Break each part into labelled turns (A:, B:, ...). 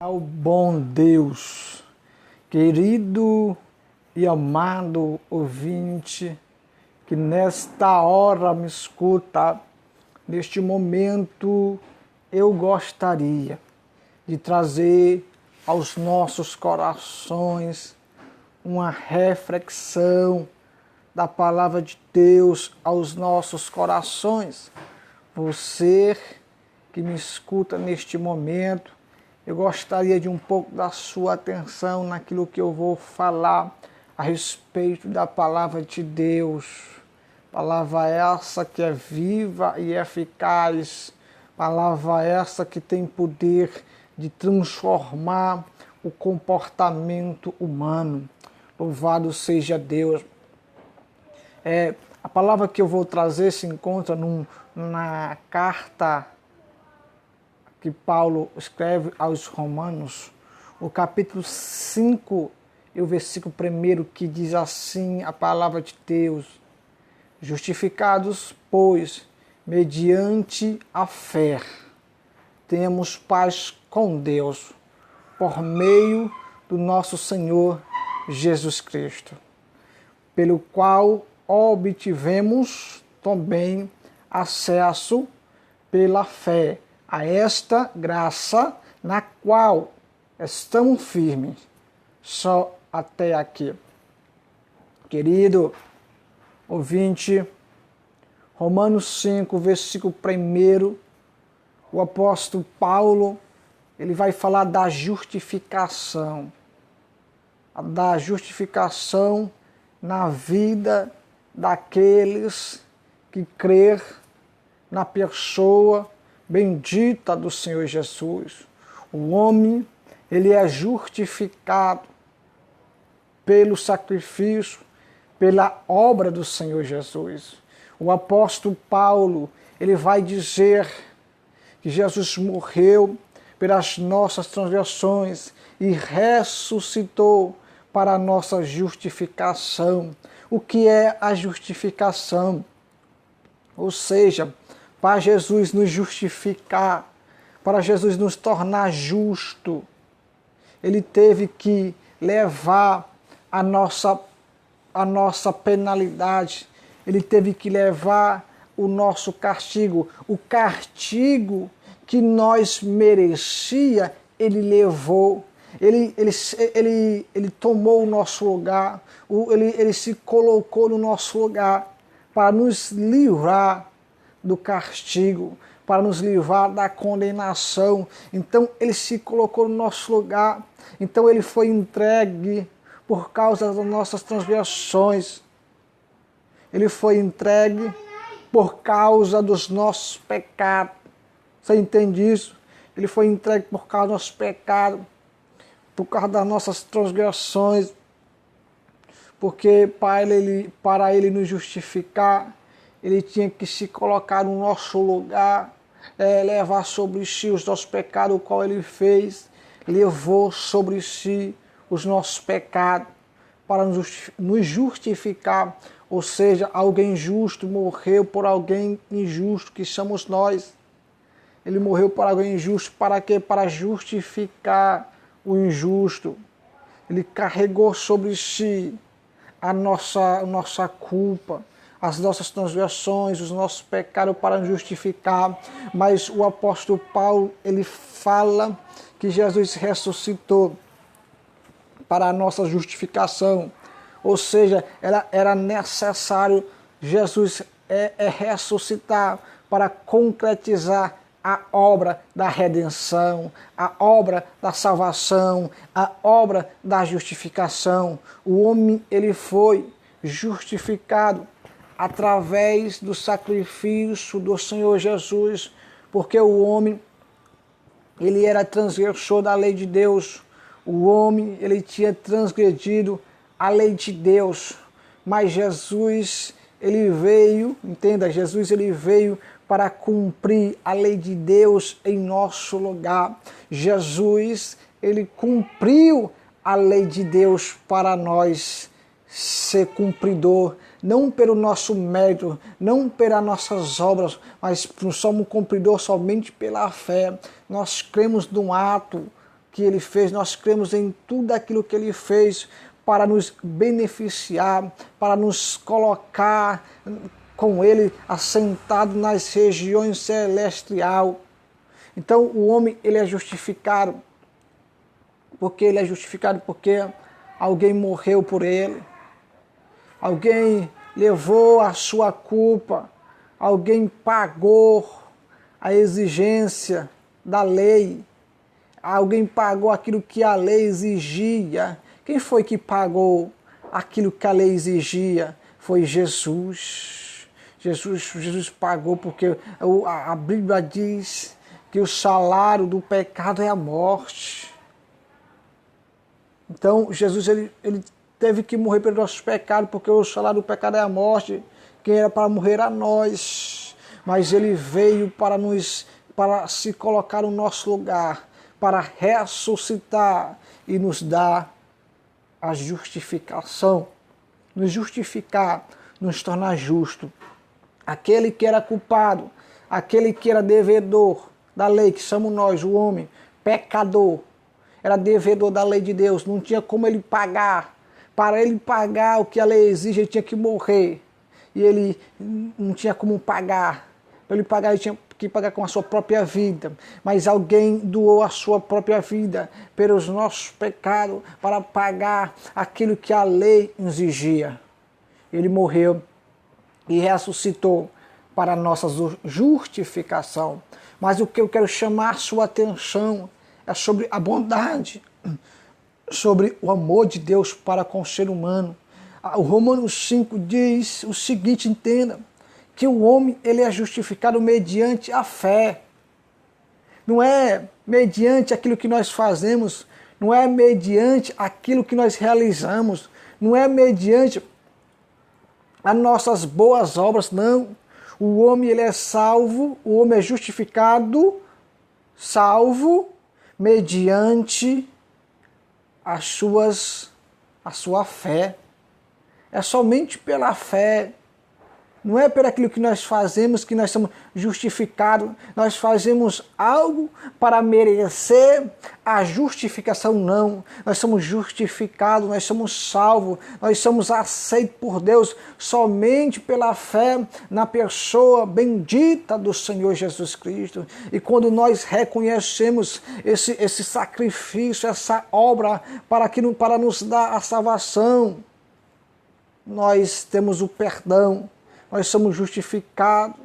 A: Ao bom Deus, querido e amado ouvinte, que nesta hora me escuta, neste momento eu gostaria de trazer aos nossos corações uma reflexão da palavra de Deus aos nossos corações. Você que me escuta neste momento, eu gostaria de um pouco da sua atenção naquilo que eu vou falar a respeito da palavra de Deus. Palavra essa que é viva e eficaz. Palavra essa que tem poder de transformar o comportamento humano. Louvado seja Deus. A palavra que eu vou trazer se encontra na carta que Paulo escreve aos Romanos, o capítulo 5 e o versículo 1, que diz assim a palavra de Deus: justificados, pois, mediante a fé, temos paz com Deus, por meio do nosso Senhor Jesus Cristo, pelo qual obtivemos também acesso pela fé a esta graça na qual estamos firmes. Só até aqui. Querido ouvinte, Romanos 5, versículo 1, o apóstolo Paulo, ele vai falar da justificação. Da justificação na vida daqueles que crer na pessoa bendita do Senhor Jesus. O homem, ele é justificado pelo sacrifício, pela obra do Senhor Jesus. O apóstolo Paulo, ele vai dizer que Jesus morreu pelas nossas transgressões e ressuscitou para a nossa justificação. O que é a justificação? Ou seja, para Jesus nos justificar, para Jesus nos tornar justo, ele teve que levar a nossa penalidade, ele teve que levar o nosso castigo. O castigo que nós merecia, ele levou. Ele tomou o nosso lugar, ele se colocou no nosso lugar para nos livrar do castigo, para nos livrar da condenação. Então ele se colocou no nosso lugar, então ele foi entregue por causa das nossas transgressões, ele foi entregue por causa dos nossos pecados. Você entende isso? Ele foi entregue por causa dos nossos pecados, por causa das nossas transgressões, porque para ele nos justificar, ele tinha que se colocar no nosso lugar, levar sobre si os nossos pecados, o qual ele fez, levou sobre si os nossos pecados para nos justificar. Ou seja, alguém justo morreu por alguém injusto, que somos nós. Ele morreu por alguém injusto, para quê? Para justificar o injusto. Ele carregou sobre si a nossa culpa, as nossas transgressões, os nossos pecados para nos justificar. Mas o apóstolo Paulo, ele fala que Jesus ressuscitou para a nossa justificação. Ou seja, era necessário Jesus ressuscitar para concretizar a obra da redenção, a obra da salvação, a obra da justificação. O homem, ele foi justificado através do sacrifício do Senhor Jesus, porque o homem, ele era transgressor da lei de Deus. O homem, ele tinha transgredido a lei de Deus, mas Jesus, ele veio, entenda, Jesus, ele veio para cumprir a lei de Deus em nosso lugar. Jesus, ele cumpriu a lei de Deus para nós ser cumpridor, não pelo nosso mérito, não pelas nossas obras, mas somos cumpridor somente pela fé. Nós cremos num ato que Ele fez, nós cremos em tudo aquilo que Ele fez para nos beneficiar, para nos colocar com Ele assentado nas regiões celestial. Então o homem ele é justificado porque alguém morreu por ele, alguém levou a sua culpa, alguém pagou a exigência da lei, alguém pagou aquilo que a lei exigia. Quem foi que pagou aquilo que a lei exigia? Foi Jesus. Jesus pagou, porque a Bíblia diz que o salário do pecado é a morte. Então Jesus ele teve que morrer pelos nossos pecados, porque o salário do pecado é a morte. Quem era para morrer a nós, mas ele veio para se colocar no nosso lugar, para ressuscitar e nos dar a justificação, nos justificar, nos tornar justo. Aquele que era culpado, aquele que era devedor da lei, que somos nós, o homem, pecador, era devedor da lei de Deus, não tinha como ele pagar. Para ele pagar o que a lei exige, ele tinha que morrer. E ele não tinha como pagar. Para ele pagar, ele tinha que pagar com a sua própria vida. Mas alguém doou a sua própria vida pelos nossos pecados para pagar aquilo que a lei exigia. Ele morreu e ressuscitou para a nossa justificação. Mas o que eu quero chamar a sua atenção é sobre a bondade, sobre o amor de Deus para com o ser humano. O Romanos 5 diz o seguinte, entenda, que o homem ele é justificado mediante a fé. Não é mediante aquilo que nós fazemos, não é mediante aquilo que nós realizamos, não é mediante as nossas boas obras, não. O homem ele é salvo, o homem é justificado, salvo, mediante a sua fé. É somente pela fé. Não é por aquilo que nós fazemos que nós somos justificados. Nós fazemos algo para merecer a justificação, não. Nós somos justificados, nós somos salvos, nós somos aceitos por Deus somente pela fé na pessoa bendita do Senhor Jesus Cristo. E quando nós reconhecemos esse sacrifício, essa obra para nos dar a salvação, nós temos o perdão. Nós somos justificados,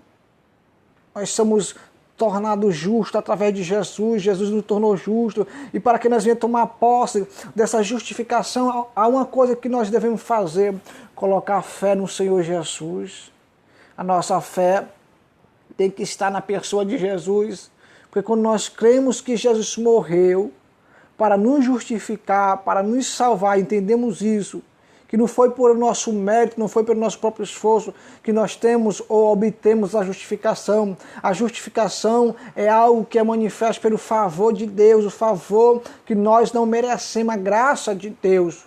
A: nós somos tornados justos através de Jesus, Jesus nos tornou justos, e para que nós venhamos tomar posse dessa justificação, há uma coisa que nós devemos fazer, colocar fé no Senhor Jesus. A nossa fé tem que estar na pessoa de Jesus, porque quando nós cremos que Jesus morreu para nos justificar, para nos salvar, entendemos isso, que não foi por nosso mérito, não foi pelo nosso próprio esforço que nós temos ou obtemos a justificação. A justificação é algo que é manifesto pelo favor de Deus, o favor que nós não merecemos, a graça de Deus.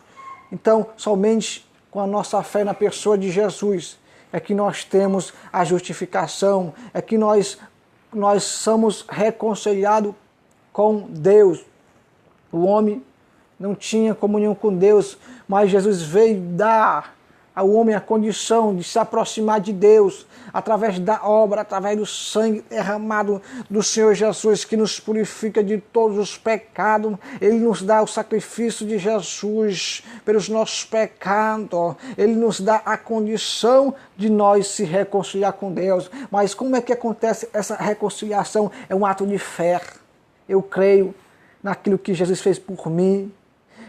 A: Então, somente com a nossa fé na pessoa de Jesus é que nós temos a justificação, é que nós somos reconciliados com Deus. O homem não tinha comunhão com Deus, mas Jesus veio dar ao homem a condição de se aproximar de Deus através da obra, através do sangue derramado do Senhor Jesus, que nos purifica de todos os pecados. Ele nos dá o sacrifício de Jesus pelos nossos pecados. Ele nos dá a condição de nós se reconciliar com Deus. Mas como é que acontece essa reconciliação? É um ato de fé. Eu creio naquilo que Jesus fez por mim.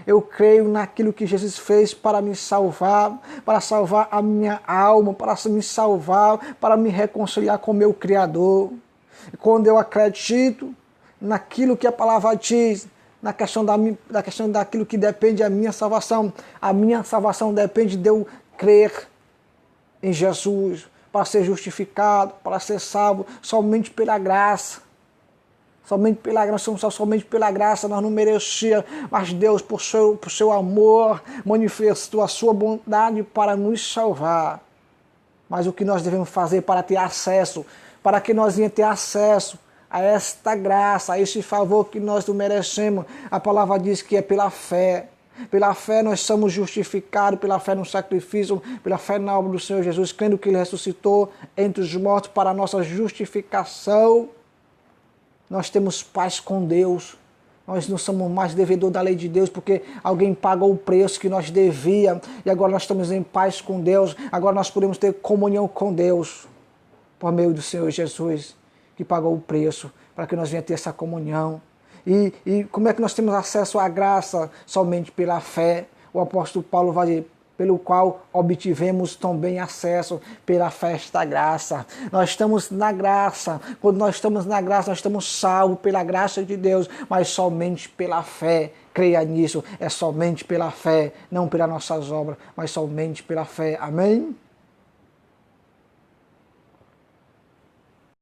A: Eu creio naquilo que Jesus fez para me salvar, para salvar a minha alma, para me salvar, para me reconciliar com o meu Criador. E quando eu acredito naquilo que a palavra diz, na questão daquilo que depende da minha salvação, a minha salvação depende de eu crer em Jesus, para ser justificado, para ser salvo, somente pela graça. Somente pela graça, somente pela graça, nós não merecíamos, mas Deus, por seu amor, manifestou a sua bondade para nos salvar. Mas o que nós devemos fazer para ter acesso, para que nós venhamos ter acesso a esta graça, a esse favor que nós não merecemos. A palavra diz que é pela fé. Pela fé nós somos justificados, pela fé no sacrifício, pela fé na obra do Senhor Jesus, crendo que Ele ressuscitou entre os mortos para a nossa justificação. Nós temos paz com Deus. Nós não somos mais devedor da lei de Deus, porque alguém pagou o preço que nós devíamos. E agora nós estamos em paz com Deus. Agora nós podemos ter comunhão com Deus, por meio do Senhor Jesus, que pagou o preço para que nós venhamos ter essa comunhão. E como é que nós temos acesso à graça? Somente pela fé. O apóstolo Paulo vai dizer, pelo qual obtivemos também acesso pela fé a esta graça. Nós estamos na graça. Quando nós estamos na graça, nós estamos salvos pela graça de Deus, mas somente pela fé. Creia nisso, é somente pela fé, não pelas nossas obras, mas somente pela fé. Amém?